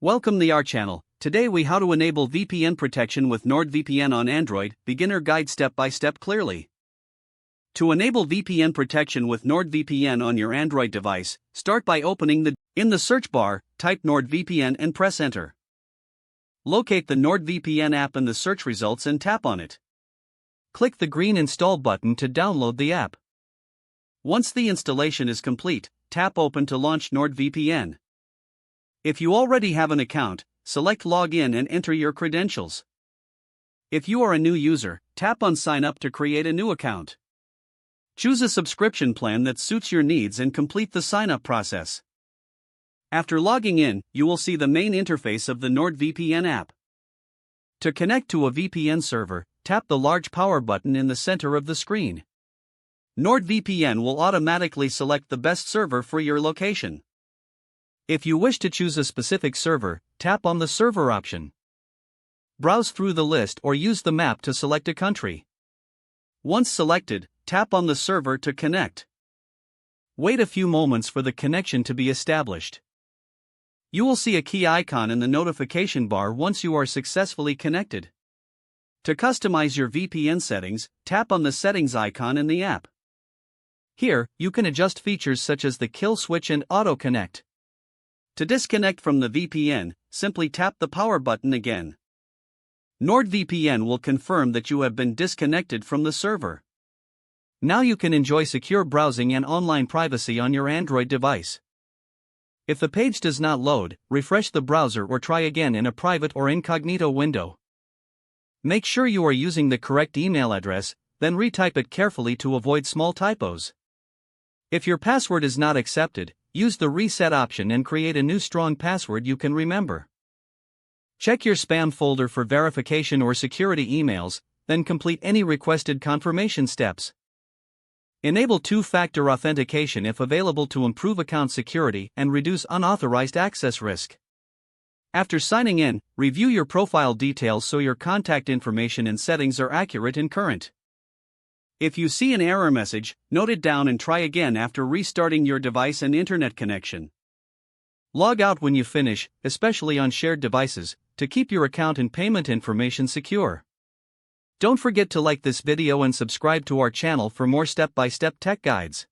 Welcome to our channel. Today we how to enable VPN protection with NordVPN on Android, beginner guide step by step clearly. To enable VPN protection with NordVPN on your Android device, start by opening in the search bar, type NordVPN and press enter. Locate the NordVPN app in the search results and tap on it. Click the green install button to download the app. Once the installation is complete, tap open to launch NordVPN. If you already have an account, select Login and enter your credentials. If you are a new user, tap on Sign Up to create a new account. Choose a subscription plan that suits your needs and complete the sign-up process. After logging in, you will see the main interface of the NordVPN app. To connect to a VPN server, tap the large power button in the center of the screen. NordVPN will automatically select the best server for your location. If you wish to choose a specific server, tap on the server option. Browse through the list or use the map to select a country. Once selected, tap on the server to connect. Wait a few moments for the connection to be established. You will see a key icon in the notification bar once you are successfully connected. To customize your VPN settings, tap on the settings icon in the app. Here, you can adjust features such as the kill switch and auto connect. To disconnect from the VPN, simply tap the power button again. NordVPN will confirm that you have been disconnected from the server. Now you can enjoy secure browsing and online privacy on your Android device. If the page does not load, refresh the browser or try again in a private or incognito window. Make sure you are using the correct email address, then retype it carefully to avoid small typos. If your password is not accepted, use the reset option and create a new strong password you can remember. Check your spam folder for verification or security emails, then complete any requested confirmation steps. Enable two-factor authentication if available to improve account security and reduce unauthorized access risk. After signing in, review your profile details so your contact information and settings are accurate and current. If you see an error message, note it down and try again after restarting your device and internet connection. Log out when you finish, especially on shared devices, to keep your account and payment information secure. Don't forget to like this video and subscribe to our channel for more step-by-step tech guides.